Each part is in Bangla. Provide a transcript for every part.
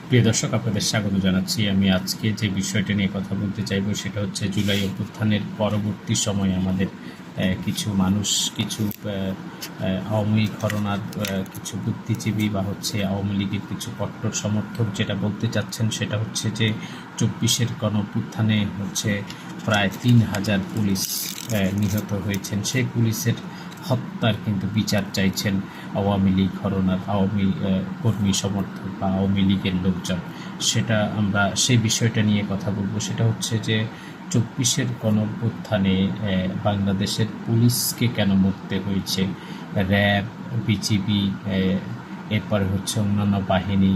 প্রিয় দর্শক, আপনাদের স্বাগত জানাচ্ছি। আমি আজকে যে বিষয়টা নিয়ে কথা বলতে চাইব সেটা হচ্ছে জুলাই অভ্যুত্থানের পরবর্তী সময়ে আমাদের কিছু মানুষ, কিছু আওয়ামী ঘরানার কিছু বুদ্ধিজীবী বা হচ্ছে আওয়ামী লীগের কিছু কট্টর সমর্থক যেটা বলতে চাচ্ছেন সেটা হচ্ছে যে 24-এর গণঅভ্যুত্থানে হচ্ছে প্রায় 3000 পুলিশ নিহত হয়েছেন। সেই পুলিশের হত্যার কিন্তু বিচার চাইছেন আওয়ামী লীগ ঘরানার আওয়ামী কর্মী সমর্থক বা আওয়ামী লীগের লোকজন। সেটা আমরা সেই বিষয়টা নিয়ে কথা বলবো। সেটা হচ্ছে যে 24-এর গণঅভ্যুত্থানে বাংলাদেশের পুলিশকে কেন মরতে হয়েছে, র্যাব, বিজিবি, এরপরে হচ্ছে অন্যান্য বাহিনী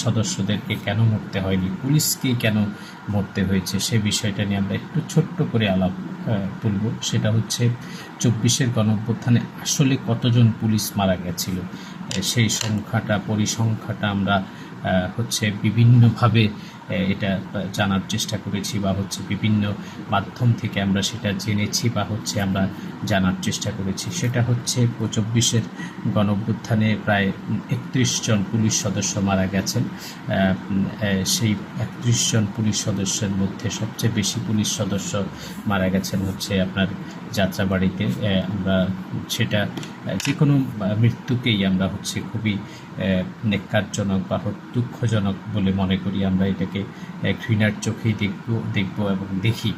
সদস্যদেরকে কেন মরতে হয়নি, পুলিশকে কেন মরতে হয়েছে, সে বিষয়টা নিয়ে আমরা একটু ছোট্ট করে আলাপ তুলব। সেটা হচ্ছে 24-এর গণঅভ্যুত্থানে আসলে কতজন পুলিশ মারা গেছিল, সেই সংখ্যাটা, পরিসংখ্যাটা আমরা হচ্ছে বিভিন্নভাবে এটা জানার চেষ্টা করেছি বা হচ্ছে বিভিন্ন মাধ্যম থেকে আমরা সেটা জেনেছি বা হচ্ছে আমরা জানার চেষ্টা করেছি। সেটা হচ্ছে 24-এর গণঅভ্যুত্থানে প্রায় 31 জন পুলিশ সদস্য মারা গেছেন। সেই 31 জন পুলিশ সদস্যের মধ্যে সবচেয়ে বেশি পুলিশ সদস্য মারা গেছেন হচ্ছে আপনার যাত্রাবাড়িতে। আমরা সেটা যে কোনো মৃত্যুকেই আমরা হচ্ছে খুবই নেক্কারজনক বা দুঃখজনক বলে মনে করি। আমরা এটাকে ঘৃণার চোখেই দেখব এবং দেখি।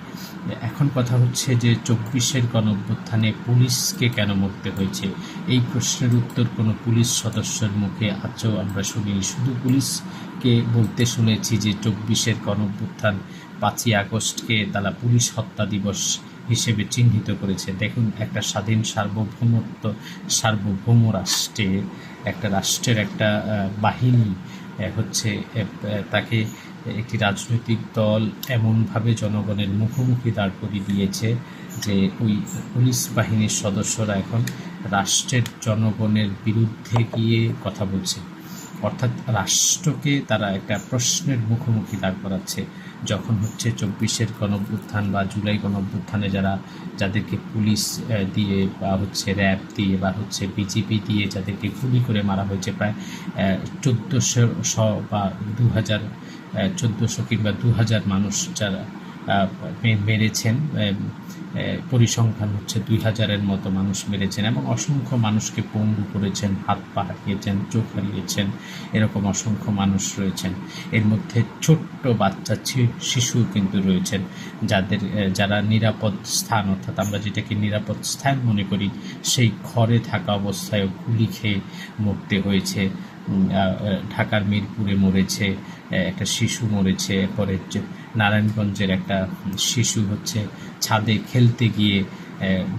এখন কথা হচ্ছে যে 24-এর গণঅভ্যুত্থানে পুলিশকে কেন মরতে হয়েছে, এই প্রশ্নের উত্তর কোনো পুলিশ সদস্যের মুখে আজও আমরা শুনিনি। শুধু পুলিশকে বলতে শুনেছি যে 24-এর গণঅভ্যুত্থান 5ই আগস্টকে তারা পুলিশ হত্যা দিবস হিসেবে চিহ্নিত করেছে। দেখুন, একটা স্বাধীন সার্বভৌম রাষ্ট্রে, একটা রাষ্ট্রের একটা বাহিনী হচ্ছে তাকে একটি রাজনৈতিক দল এমনভাবে জনগণের মুখোমুখি দাঁড় করিয়ে দিয়েছে যে ওই পুলিশ বাহিনীর সদস্যরা এখন রাষ্ট্রের জনগণের বিরুদ্ধে গিয়ে কথা বলছে। অর্থাৎ রাষ্ট্রকে তারা একটা প্রশ্নের মুখোমুখি দাঁড় করাচ্ছে। যখন হচ্ছে 24-এর গণঅভ্যুত্থান বা জুলাই গণঅভ্যুত্থানে যাদেরকে পুলিশ দিয়ে বা হচ্ছে র্যাব দিয়ে বা হচ্ছে বিজিবি দিয়ে যাদেরকে গুলি করে মারা হয়েছে, প্রায় 1400 বা 1400 কিংবা 2000 মানুষ যারা মেরেছেন, পরিসংখ্যান হচ্ছে 2000-এর মতো মানুষ মেরেছেন এবং অসংখ্য মানুষকে পঙ্গু করেছেন, হাত পা হারিয়েছেন, চোখ হারিয়েছেন, এরকম অসংখ্য মানুষ রয়েছেন। এর মধ্যে ছোট্ট বাচ্চা শিশু কিন্তু রয়েছেন, যারা নিরাপদ স্থান, অর্থাৎ আমরা যেটাকে নিরাপদ স্থান মনে করি, সেই ঘরে থাকা অবস্থায় গুলি খেয়ে মরতে হয়েছে। ঢাকার মিরপুরে মরেছে একটা শিশু, মরেছে এরপরে নারায়ণগঞ্জের একটা শিশু হচ্ছে ছাদে খেলতে গিয়ে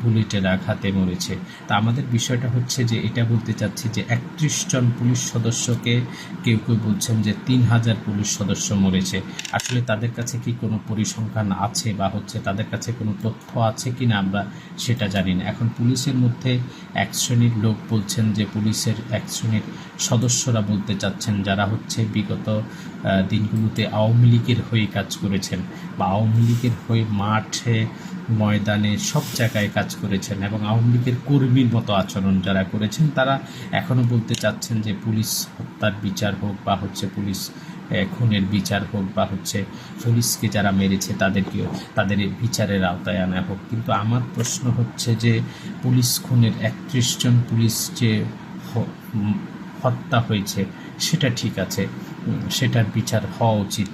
বুলেটের আঘাতে মরেছে। তা আমাদের বিষয়টা হচ্ছে যে এটা বলতে চাচ্ছি যে 31 জন পুলিশ সদস্যকে কেউ কেউ বলছেন যে 3000 পুলিশ সদস্য মরেছে। আসলে তাদের কাছে কি কোনো পরিসংখ্যান আছে বা হচ্ছে তাদের কাছে কোনো তথ্য আছে কি না আমরা সেটা জানি না। এখন পুলিশের মধ্যে এক শ্রেণীর লোক বলছেন যে পুলিশের এক শ্রেণীর সদস্যরা বলতে চাচ্ছেন যারা হচ্ছে বিগত দিনগুলোতে আওয়ামী লীগের হয়ে কাজ করেছেন বা আওয়ামী লীগের হয়ে মাঠে ময়দানে সব জায়গায় কাজ করেছেন এবং আওয়ামী লীগের কর্মীর মতো আচরণ যারা করেছেন, তারা এখনও বলতে চাচ্ছেন যে পুলিশ হত্যার বিচার হোক বা হচ্ছে পুলিশ খুনের বিচার হোক বা হচ্ছে পুলিশকে যারা মেরেছে তাদের বিচারের আওতায় আনা হোক। কিন্তু আমার প্রশ্ন হচ্ছে যে পুলিশ খুনের 31 জন পুলিশ যে হত্যা হয়েছে সেটা ঠিক আছে, সেটার বিচার হওয়া উচিত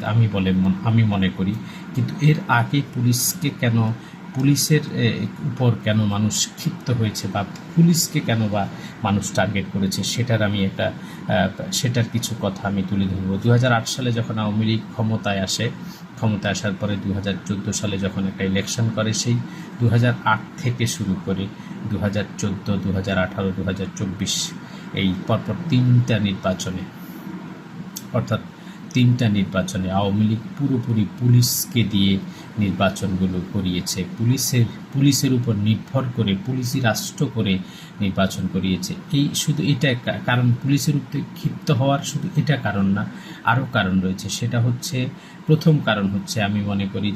আমি মনে করি। কিন্তু এর আগে পুলিশের উপর কেন মানুষ ক্ষিপ্ত হয়েছে বা পুলিশকে কেন বা মানুষ টার্গেট করেছে, সেটার কিছু কথা আমি তুলে ধরব। 2008 সালে যখন আওয়ামী লীগ ক্ষমতায় আসার পরে 2014 সালে যখন একটা ইলেকশন করে, সেই 2008 থেকে শুরু করে 2014, 2018, 2024 এই পরপর 3টা নির্বাচনে, অর্থাৎ 3টা নির্বাচনে আওয়ামী লীগ পুরোপুরি পুলিশকে দিয়ে নির্বাচনগুলো করিয়েছে। পুলিশের উপর নির্ভর করে, পুলিশই রাষ্ট্র করে নির্বাচন করিয়েছে। শুধু এটা কারণ, পুলিশের উপরে ক্ষিপ্ত হওয়ার শুধু এটা কারণ না, আরও কারণ রয়েছে। সেটা হচ্ছে, প্রথম কারণ হচ্ছে আমি মনে করি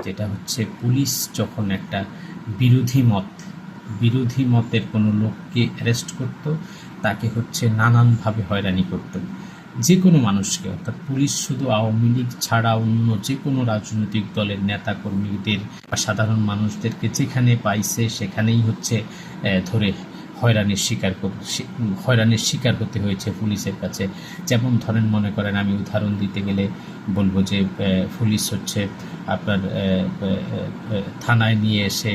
যেটা হচ্ছে পুলিশ যখন একটা বিরোধী মতের কোনো লোককে অ্যারেস্ট করত, তাকে হচ্ছে নানানভাবে হয়রানি করত, যে কোনো মানুষকে। অর্থাৎ পুলিশ শুধু আওয়ামী লীগ ছাড়া অন্য যে কোনো রাজনৈতিক দলের নেতা কর্মীদের বা সাধারণ মানুষদেরকে যেখানে পাইছে সেখানেই হচ্ছে ধরে হয়রানির শিকার হতে হয়েছে পুলিশের কাছে। যেমন ধরেন, মনে করেন, আমি উদাহরণ দিতে গেলে বলবো যে পুলিশ হচ্ছে আপনার থানায় নিয়ে এসে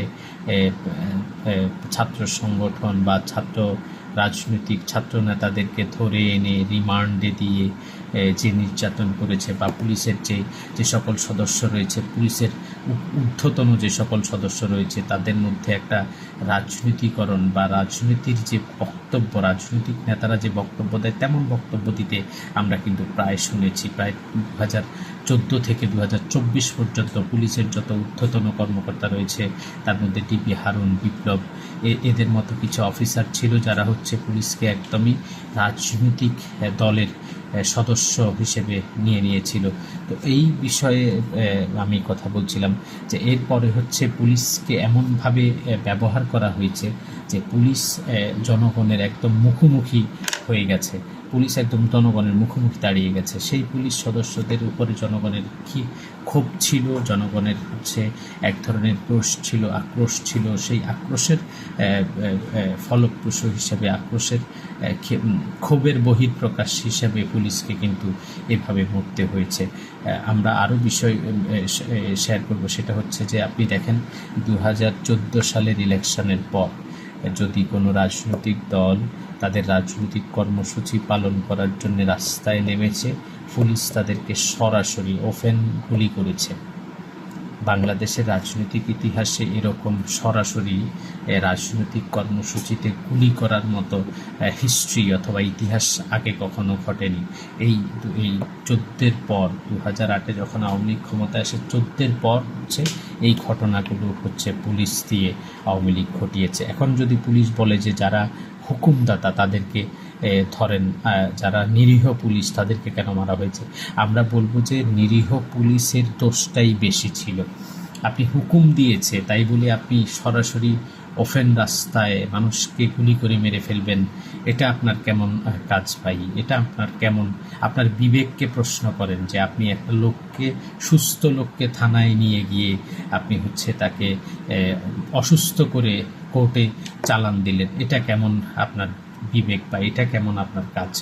ছাত্র সংগঠন বা রাজনৈতিক ছাত্র নেতাদেরকে ধরে এনে রিমান্ডে দিয়ে যে নির্যাতন করেছে, বা পুলিশের যে সকল সদস্য রয়েছে, পুলিশের ঊর্ধ্বতন যে সকল সদস্য রয়েছে, তাদের মধ্যে একটা রাজনীতিকরণ বা রাজনীতির যে বক্তব্য, রাজনৈতিক নেতারা যে বক্তব্য দেয় তেমন বক্তব্য দিতে আমরা কিন্তু প্রায় শুনেছি। প্রায় 2014 থেকে 2024 পর্যন্ত পুলিশের যত ঊর্ধ্বতন কর্মকর্তা রয়েছে, তার মধ্যে ডিবি হারুন, বিপ্লব, এদের মতো কিছু অফিসার ছিল যারা হচ্ছে পুলিশকে একদমই রাজনৈতিক দলের সদস্য হিসেবে নিয়েছিল। তো এই বিষয়ে আমি কথা বলছিলাম যে এরপরে হচ্ছে পুলিশকে এমনভাবে ব্যবহার করা হয়েছে যে পুলিশ জনগণের একদম মুখোমুখি হয়ে গেছে, পুলিশ একদম জনগণের মুখোমুখি দাঁড়িয়ে গেছে। সেই পুলিশ সদস্যদের উপরে জনগণের ক্ষোভ ছিল, জনগণের হচ্ছে এক ধরনের আক্রোশ ছিল। সেই আক্রোশের ফলপ্রসূ হিসেবে, আক্রোশের ক্ষোভের বহিঃপ্রকাশ হিসেবে পুলিশকে কিন্তু এভাবে মরতে হয়েছে। আমরা আরও বিষয় শেয়ার করব, সেটা হচ্ছে যে আপনি দেখেন 2014 সালের ইলেকশনের পর যদি কোনো রাজনৈতিক দল তাদের রাজনৈতিক কর্মসূচি পালন করার জন্য রাস্তায় নেমেছে, পুলিশ তাদেরকে সরাসরি ওপেন গুলি করেছে। বাংলাদেশের রাজনৈতিক ইতিহাসে এরকম সরাসরি রাজনৈতিক কর্মসূচিতে গুলি করার মতো হিস্ট্রি অথবা ইতিহাস আগে কখনো ঘটেনি। এই 14-এর পর, 2008-এ যখন আওয়ামী লীগ ক্ষমতায় আসে, 14-এর পর হচ্ছে এই ঘটনাগুলো হচ্ছে পুলিশ দিয়ে আওয়ামী লীগ ঘটিয়েছে। এখন যদি পুলিশ বলে যে যারা হুকুমদাতা তাদেরকে ধরেন, যারা নিরীহ পুলিশ তাদেরকে কেন মারা হয়েছে, আমরা বলবো যে নিরীহ পুলিশের দোষটাই বেশি ছিল। আপনি হুকুম দিয়েছে তাই বলে আপনি সরাসরি ওপেন রাস্তায় মানুষকে গুলি করে মেরে ফেলবেন, এটা আপনার কেমন কাজ ভাই? এটা আপনার বিবেককে প্রশ্ন করেন যে আপনি একটা সুস্থ লোককে থানায় নিয়ে গিয়ে আপনি হচ্ছে তাকে অসুস্থ করে কোর্টে চালান দিলেন, এটা কেমন আপনার বিবেক বা এটা কেমন আপনার কাজ?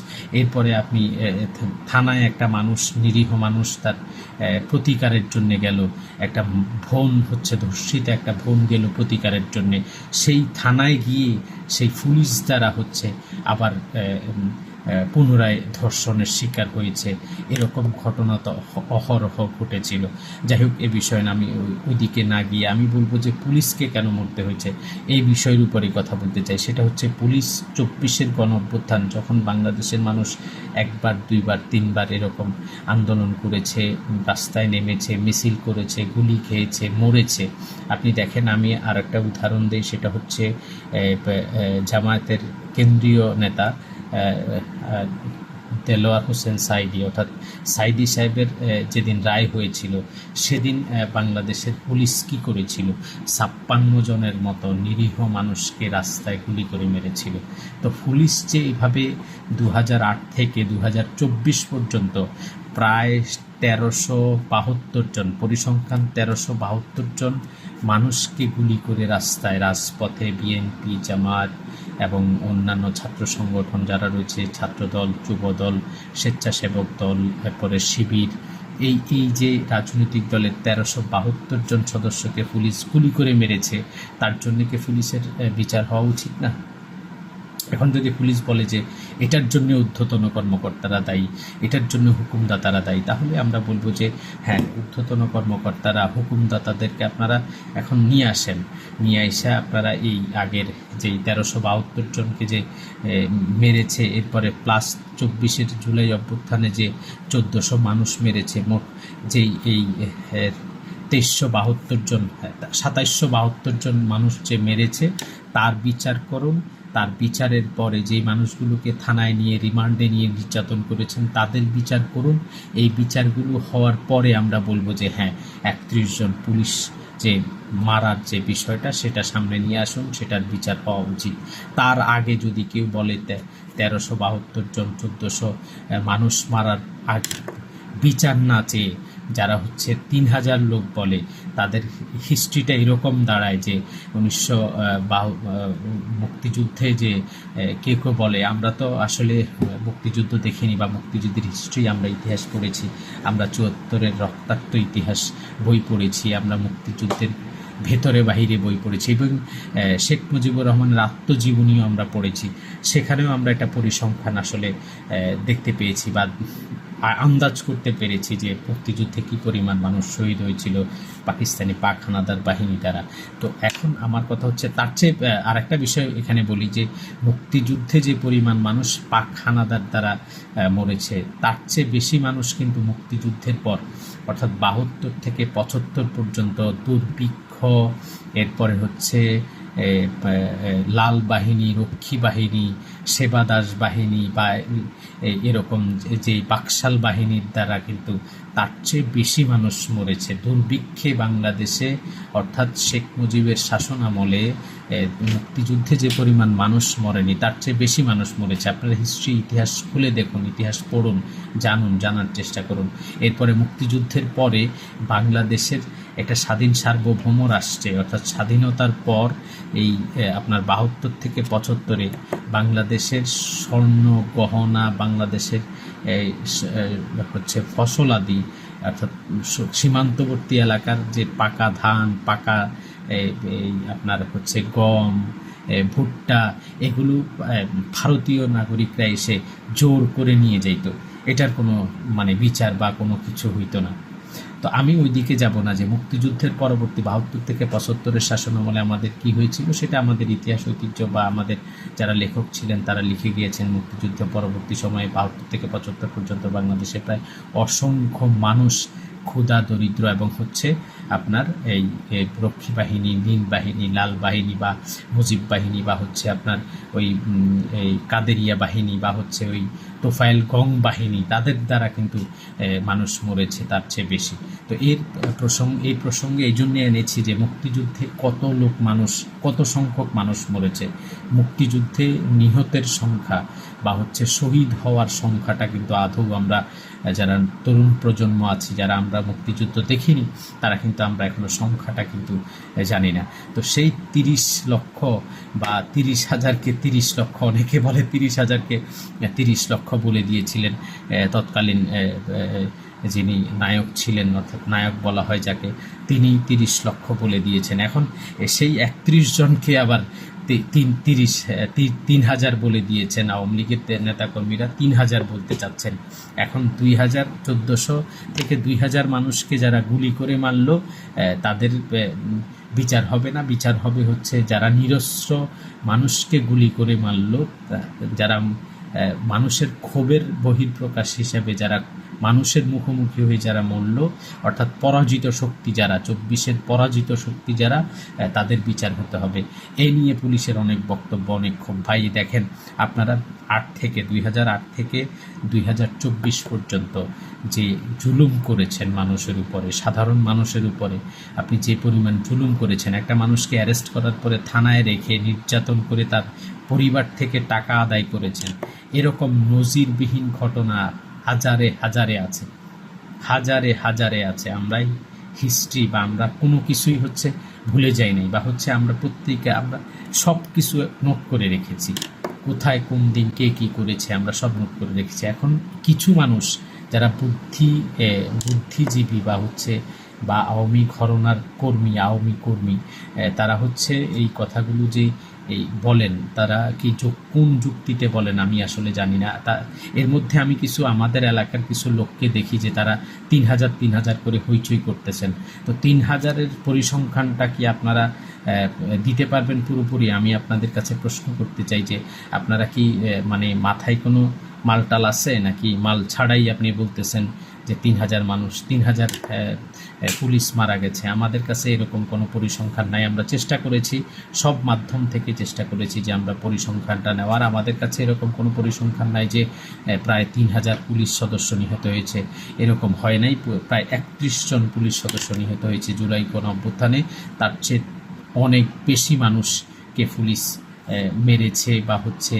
এরপরে আপনি থানায় একটা নিরীহ মানুষ তার প্রতিকারের জন্যে গেল, একটা ধর্ষিত একটা বোন গেল প্রতিকারের জন্যে, সেই থানায় গিয়ে সেই পুলিশ দ্বারা হচ্ছে আবার পুনরায় ধর্ষণের শিকার হয়েছে। এরকম ঘটনা তো অহরহ ঘটেছিল। যাই হোক, এ বিষয়ে আমি ওইদিকে না গিয়ে আমি বলবো যে পুলিশকে কেন মরতে হয়েছে এই বিষয়ের উপরেই কথা বলতে চাই। সেটা হচ্ছে পুলিশ 24-এর গণঅভ্যুত্থান, যখন বাংলাদেশের মানুষ একবার, দুইবার, তিনবার এরকম আন্দোলন করেছে, রাস্তায় নেমেছে, মিছিল করেছে, গুলি খেয়েছে, মরেছে। আপনি দেখেন, আমি আর একটা উদাহরণ দিই, সেটা হচ্ছে জামায়াতের কেন্দ্রীয় নেতা দেলোয়ার হোসেন সাইদি, অর্থাৎ সাইদি সাহেবের যেদিন রায় হয়েছিল সেদিন বাংলাদেশের পুলিশ কী করেছিল? 56 জনের মতো নিরীহ মানুষকে রাস্তায় গুলি করে মেরেছিল। তো পুলিশ যে এইভাবে 2008 থেকে 2024 পর্যন্ত প্রায় 1372 জন, পরিসংখ্যান 1372 জন মানুষকে গুলি করে রাজপথে বিএনপি, জামায়াত এবং অন্যান্য ছাত্র সংগঠন যারা রয়েছে, ছাত্রদল, যুবদল, স্বেচ্ছাসেবক দল, এরপরে শিবির, এই যে রাজনৈতিক দলের 1372 জন সদস্যকে পুলিশ গুলি করে মেরেছে, তার জন্য কি পুলিশের বিচার হওয়া উচিত না? এখন যদি পুলিশ বলে যে এটার জন্য ঊর্ধ্বতন কর্মকর্তারা দায়ী, এটার জন্য হুকুমদাতারা দায়ী, তাহলে আমরা বলবো যে হ্যাঁ, ঊর্ধ্বতন কর্মকর্তারা, হুকুমদাতাদেরকে আপনারা এখন নিয়ে আসেন, নিয়ে এসে আপনারা এই আগের যেই 1372 জনকে যে মেরেছে, এরপরে প্লাস 24-এর জুলাই অভ্যুত্থানে যে 1400 মানুষ মেরেছে, মোট যেই এই 2772 জন মানুষ যে মেরেছে, তার বিচার করুন। তার বিচারের পরে যেই মানুষগুলোকে থানায় নিয়ে রিমান্ডে নিয়ে নির্যাতন করেছেন তাদের বিচার করুন। এই বিচারগুলো হওয়ার পরে আমরা বলবো যে হ্যাঁ, 31 জন পুলিশ যে মারার যে বিষয়টা সেটা সামনে নিয়ে আসুন, সেটার বিচার হওয়া উচিত। তার আগে যদি কেউ বলে 1372 জন 1400 মানুষ মারার আগে বিচার না চেয়ে যারা হচ্ছে 3000 লোক বলে, তাদের হিস্ট্রিটা এরকম দাঁড়ায় যে 1952 মুক্তিযুদ্ধে যে কেউ কেউ বলে, আমরা তো আসলে মুক্তিযুদ্ধ দেখিনি বা মুক্তিযুদ্ধের হিস্ট্রি আমরা ইতিহাস পড়েছি, আমরা 74-এর রক্তাক্ত ইতিহাস বই পড়েছি, আমরা মুক্তিযুদ্ধের ভেতরে বাহিরে বই পড়েছি এবং শেখ মুজিবুর রহমানের আত্মজীবনীও আমরা পড়েছি, সেখানেও আমরা একটা পরিসংখ্যান আসলে দেখতে পেয়েছি বা আন্দাজ করতে পেরেছি যে মুক্তিযুদ্ধে কী পরিমাণ মানুষ শহীদ হয়েছিল পাকিস্তানি পাক হানাদার বাহিনী দ্বারা। তো এখন আমার কথা হচ্ছে তার চেয়ে আর একটা বিষয় এখানে বলি যে মুক্তিযুদ্ধে যে পরিমাণ মানুষ পাক হানাদার দ্বারা মরেছে, তার চেয়ে বেশি মানুষ কিন্তু মুক্তিযুদ্ধের পর অর্থাৎ 72 থেকে 75 পর্যন্ত দুর্ভিক্ষ, এরপরে হচ্ছে লাল বাহিনী, রক্ষী বাহিনী, সেবাদাস বাহিনী বা এরকম যে বাকশাল বাহিনীর দ্বারা কিন্তু তার চেয়ে বেশি মানুষ মরেছে দুর্ভিক্ষে বাংলাদেশে। অর্থাৎ শেখ মুজিবের শাসন আমলে মুক্তিযুদ্ধে যে পরিমাণ মানুষ মরেনি তার চেয়ে বেশি মানুষ মরেছে। আপনারা হিস্ট্রি, ইতিহাস খুলে দেখুন, ইতিহাস পড়ুন, জানুন, জানার চেষ্টা করুন। এরপরে মুক্তিযুদ্ধের পরে বাংলাদেশের একটা স্বাধীন সার্বভৌম রাষ্ট্রে অর্থাৎ স্বাধীনতার পর এই আপনার 72 থেকে 75-এ বাংলাদেশের স্বর্ণ গহনা, বাংলাদেশের হচ্ছে ফসলাদি অর্থাৎ সীমান্তবর্তী এলাকার যে পাকা ধান, পাকা এই আপনার হচ্ছে গম, ভুট্টা, এগুলো ভারতীয় নাগরিকরা এসে জোর করে নিয়ে যাইত, এটার কোনো মানে বিচার বা কোনো কিছু হইতো না। তো আমি ওই দিকে যাব না যে মুক্তিযুদ্ধের পরবর্তী 72 থেকে 75-এর শাসন আমলে আমাদের কি হয়েছিল, সেটা আমাদের ইতিহাস ঐতিহ্য বা আমাদের যারা লেখক ছিলেন তারা লিখে গিয়েছেন। মুক্তিযুদ্ধ পরবর্তী সময়ে 72 থেকে 75 পর্যন্ত বাংলাদেশে প্রায় অসংখ্য মানুষ ক্ষুধা, দরিদ্র এবং হচ্ছে আপনার এই রক্ষী বাহিনী, নীল বাহিনী, লাল বাহিনী বা মুজিব বাহিনী বা হচ্ছে আপনার ওই এই কাদেরিয়া বাহিনী বা হচ্ছে ওই তোফায়েল গং বাহিনী, তাদের দ্বারা কিন্তু মানুষ মরেছে তার চেয়ে বেশি। তো এই প্রসঙ্গে এই জন্যে এনেছি যে মুক্তিযুদ্ধে কত সংখ্যক মানুষ মরেছে, মুক্তিযুদ্ধে নিহতের সংখ্যা বা হচ্ছে শহীদ হওয়ার সংখ্যাটা কিন্তু আদৌ আমরা যারা তরুণ প্রজন্ম আছি, যারা আমরা মুক্তিযুদ্ধ দেখিনি, তারা কিন্তু আমরা এখনো সংখ্যাটা কিন্তু জানি না। তো সেই 30 লক্ষ বা 30,000-কে 30 লক্ষ, অনেকে বলে 30,000-কে 30 লক্ষ বলে দিয়েছিলেন তৎকালীন যিনি নায়ক ছিলেন, অর্থাৎ নায়ক বলা হয় যাকে, তিনি 30 লক্ষ বলে দিয়েছেন। এখন সেই 31 জনকে আবার 3,000 বলে দিয়েছেন আওয়ামী লীগের নেতাকর্মীরা, 3,000 বলতে চাচ্ছেন। এখন 2,1400 থেকে 2,000 মানুষকে যারা গুলি করে মারল তাদের বিচার হবে না, বিচার হবে হচ্ছে যারা নিরস্ত্র মানুষকে গুলি করে মারল, যারা মানুষের ক্ষোভের বহিঃপ্রকাশ হিসেবে যারা মানুষের মুখোমুখি হয়ে যারা মরল, অর্থাৎ পরাজিত শক্তি যারা, 24-এর পরাজিত শক্তি যারা, তাদের বিচার হতে হবে। এই নিয়ে পুলিশের অনেক বক্তব্য, অনেক ক্ষোভ। ভাই দেখেন, আপনারা 2008 থেকে 2024 পর্যন্ত যে জুলুম করেছেন মানুষের উপরে, সাধারণ মানুষের উপরে, আপনি যে পরিমাণ জুলুম করেছেন, একটা মানুষকে অ্যারেস্ট করার পরে থানায় রেখে নির্যাতন করে তার পরিবার থেকে টাকা আদায় করেছেন, এরকম নজিরবিহীন ঘটনা হাজারে হাজারে আছে। আমরাই হিস্ট্রি বা আমরা কোনো কিছুই হচ্ছে ভুলে যাই নাই, বা হচ্ছে আমরা প্রত্যেকে আমরা সব কিছু নোট করে রেখেছি, কোথায় কোন দিন কে কী করেছে আমরা সব নোট করে রেখেছি। এখন কিছু মানুষ যারা বুদ্ধিজীবী বা হচ্ছে বা আওয়ামী ঘরানার কর্মী, তারা হচ্ছে এই কথাগুলো যে এই বলেন, তারা কি কোন যুক্তিতে বলেন আমি আসলে জানি না। এর মধ্যে আমি কিছু আমাদের এলাকার কিছু লোককে দেখি যে তারা 3,000 করে হইচই করতেছেন। তো 3,000-এর পরিসংখ্যানটা কি আপনারা দিতে পারবেন পুরোপুরি? আমি আপনাদের কাছে প্রশ্ন করতে চাই যে আপনারা কি মানে মাথায় কোনো মালটাল আছে, নাকি মাল ছাড়াই আপনি বলতেছেন যে 3,000 মানুষ, 3,000 পুলিশ মারা গেছে। আমাদের কাছে এরকম কোনো পরিসংখ্যান নাই। আমরা চেষ্টা করেছি, সব মাধ্যম থেকে চেষ্টা করেছি যে আমরা পরিসংখ্যানটা নেওয়ার। আমাদের কাছে এরকম কোনো পরিসংখ্যান নাই যে প্রায় 3,000 পুলিশ সদস্য নিহত হয়েছে, এরকম হয় নাই। প্রায় 31 জন পুলিশ সদস্য নিহত হয়েছে জুলাই গণঅভ্যুত্থানে। তার চেয়ে অনেক বেশি মানুষকে পুলিশ মেরেছে বা হচ্ছে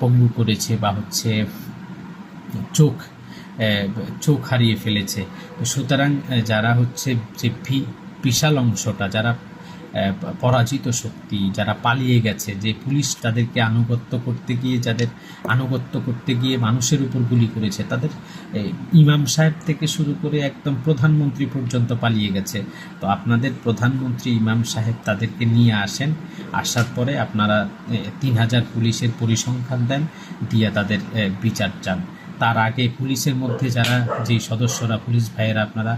পঙ্গু করেছে বা হচ্ছে চোখ হারিয়ে ফেলেছে। সুতরাং যারা হচ্ছে যে বিশাল অংশটা, যারা পরাজিত শক্তি, যারা পালিয়ে গেছে, যে পুলিশ তাদেরকে আনুগত্য করতে গিয়ে মানুষের উপর গুলি করেছে, তাদের ইমাম সাহেব থেকে শুরু করে একদম প্রধানমন্ত্রী পর্যন্ত পালিয়ে গেছে। তো আপনাদের প্রধানমন্ত্রী ইমাম সাহেব তাদেরকে নিয়ে আসেন, আসার পরে আপনারা 3,000 পুলিশের পরিসংখ্যান দেন, দিয়ে তাদের বিচার চান। তার আগে পুলিশের মধ্যে যারা যেই সদস্যরা, পুলিশ ভাইয়েরা আপনারা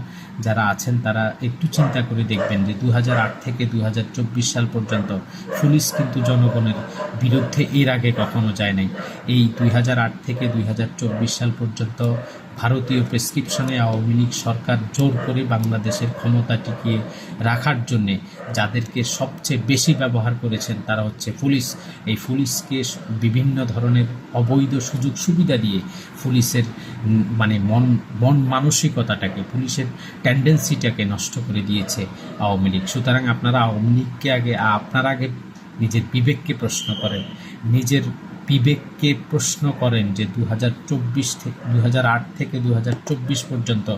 যারা আছেন, তারা একটু চিন্তা করে দেখবেন যে 2008 থেকে 2024 সাল পর্যন্ত পুলিশ কিন্তু জনগণের বিরুদ্ধে এর আগে কখনো যায় নাই। এই 2008 থেকে 2024 সাল পর্যন্ত ভারতীয় প্রেসক্রিপশনে আওয়ামী লীগ সরকার জোর করে বাংলাদেশের ক্ষমতা টিকিয়ে রাখার জন্যে যাদেরকে সবচেয়ে বেশি ব্যবহার করেছেন তারা হচ্ছে পুলিশ। এই পুলিশকে বিভিন্ন ধরনের অবৈধ সুযোগ সুবিধা দিয়ে পুলিশের মানে মন মানসিকতাটাকে, পুলিশের টেন্ডেন্সিটাকে নষ্ট করে দিয়েছে আওয়ামী লীগ। সুতরাং আপনারা আওয়ামী লীগকে আপনারা আগে নিজের বিবেককে প্রশ্ন করেন, নিজের বিবেককে প্রশ্ন করেন যে 2008 থেকে 2024 পর্যন্ত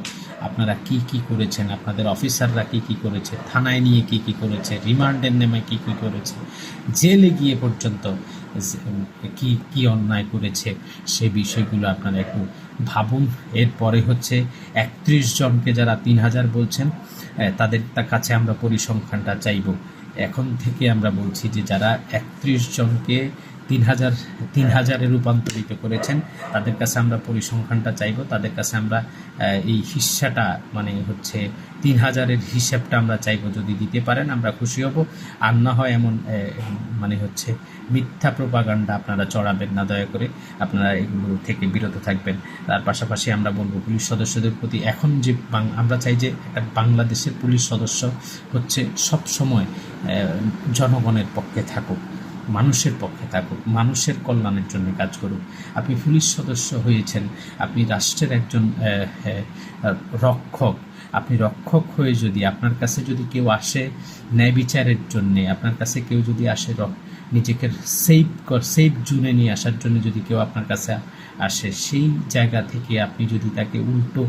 আপনারা কি করেছেন, আপনাদের অফিসাররা কি করেছে, থানায় নিয়ে কি করেছে, রিমান্ডের নামে কি করেছে, জেলে গিয়ে পর্যন্ত কি অন্যায় করেছে, সে বিষয়গুলো আপনারা একটু ভাবুন। এরপরে হচ্ছে 31 জনকে যারা 3,000 বলছেন, তাদের কাছে আমরা পরিসংখ্যানটা চাইব। এখন থেকে আমরা বলছি যে যারা 31 জনকে 3,000-এ রূপান্তরিত করেছেন, তাদের কাছে আমরা পরিসংখ্যানটা চাইব। তাদের কাছে আমরা এই হিস্সাটা মানে হচ্ছে 3,000-এর হিসাবটা আমরা চাইব। যদি দিতে পারেন আমরা খুশি হব, আর না হয় এমন মানে হচ্ছে মিথ্যা প্রোপাগান্ডা আপনারা চড়াবেন না, দয়া করে আপনারা এগুলো থেকে বিরত থাকবেন। তার পাশাপাশি আমরা বলবো পুলিশ সদস্যদের প্রতি, এখন যে আমরা চাই যে একটা বাংলাদেশের পুলিশ সদস্য হচ্ছে সব সময় জনগণের পক্ষে থাকুক, মানুষের পক্ষে থাকুক, মানুষের কল্যাণের জন্য কাজ করুক। আপনি পুলিশ সদস্য হয়েছেন, আপনি রাষ্ট্রের একজন রক্ষক। আপনি রক্ষক হয়ে যদি আপনার কাছে যদি কেউ আসে ন্যায় বিচারের জন্যে, আপনার কাছে কেউ যদি আসে নিজেকে সেফ জোনে নিয়ে আসার জন্য যদি কেউ আপনার কাছে আসে, সেই জায়গা থেকে আপনি যদি তাকে উল্টো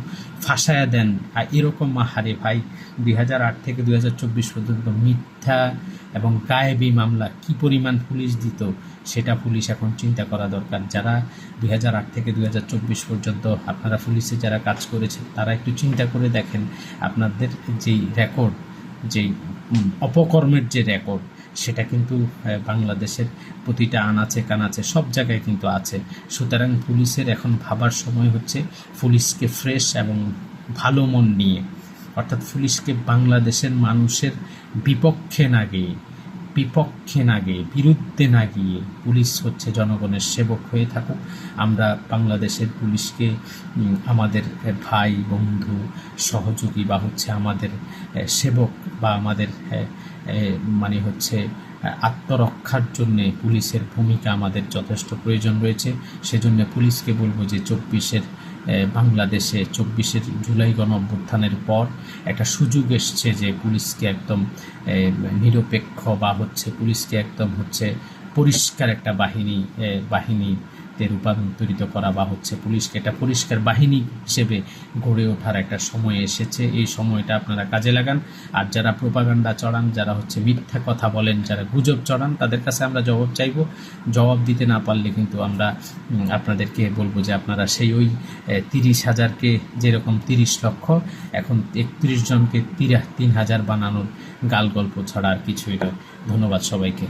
ফাঁসায়া দেন, আর এরকম হারে ভাই 2008 থেকে 2024 পর্যন্ত মিথ্যা এবং গায়েবী মামলা কি পরিমাণ পুলিশ দিত, সেটা পুলিশ এখন চিন্তা করা দরকার। যারা 2008 থেকে 2024 পর্যন্ত আপনারা পুলিশে যারা কাজ করেছে, তারা একটু চিন্তা করে দেখেন আপনাদের যেই রেকর্ড, যেই অপকর্মের যে রেকর্ড, সেটা কিন্তু বাংলাদেশের প্রতিটা আনাচে কানাচে সব জায়গায় কিন্তু আছে। সুতরাং পুলিশের এখন ভাবার সময় হচ্ছে পুলিশকে ফ্রেশ এবং ভালো মন নিয়ে, অর্থাৎ পুলিশকে বাংলাদেশের মানুষের বিরুদ্ধে না গিয়ে পুলিশ হচ্ছে জনগণের সেবক হয়ে থাকুক। আমরা বাংলাদেশের পুলিশকে আমাদের ভাই, বন্ধু, সহযোগী বা হচ্ছে আমাদের সেবক বা আমাদের মানে হচ্ছে আত্মরক্ষার জন্যে পুলিশের ভূমিকা আমাদের যথেষ্ট প্রয়োজন রয়েছে। সেজন্য পুলিশকে বলবো যে বাংলাদেশে 24 জুলাই গণঅভ্যুত্থানের পর একটা সুযোগ এসছে যে পুলিশকে একদম নিরপেক্ষ বা হচ্ছে পুলিশকে একদম হচ্ছে পরিষ্কার একটা বাহিনীতে রূপান্তরিত করা বা হচ্ছে পুলিশকে একটা পরিষ্কার বাহিনী হিসেবে গড়ে ওঠার একটা সময় এসেছে। এই সময়টা আপনারা কাজে লাগান। আর যারা প্রোপাগান্ডা চড়ান, যারা হচ্ছে মিথ্যা কথা বলেন, যারা গুজব চড়ান, তাদের কাছে আমরা জবাব চাইব। জবাব দিতে না পারলে কিন্তু আমরা আপনাদেরকে বলবো যে আপনারা সেই ওই 30,000-কে যেরকম 30 লক্ষ, এখন 31 জনকে 3,000 বানানোর গাল গল্প ছাড়া আর কিছুই নয়। ধন্যবাদ সবাইকে।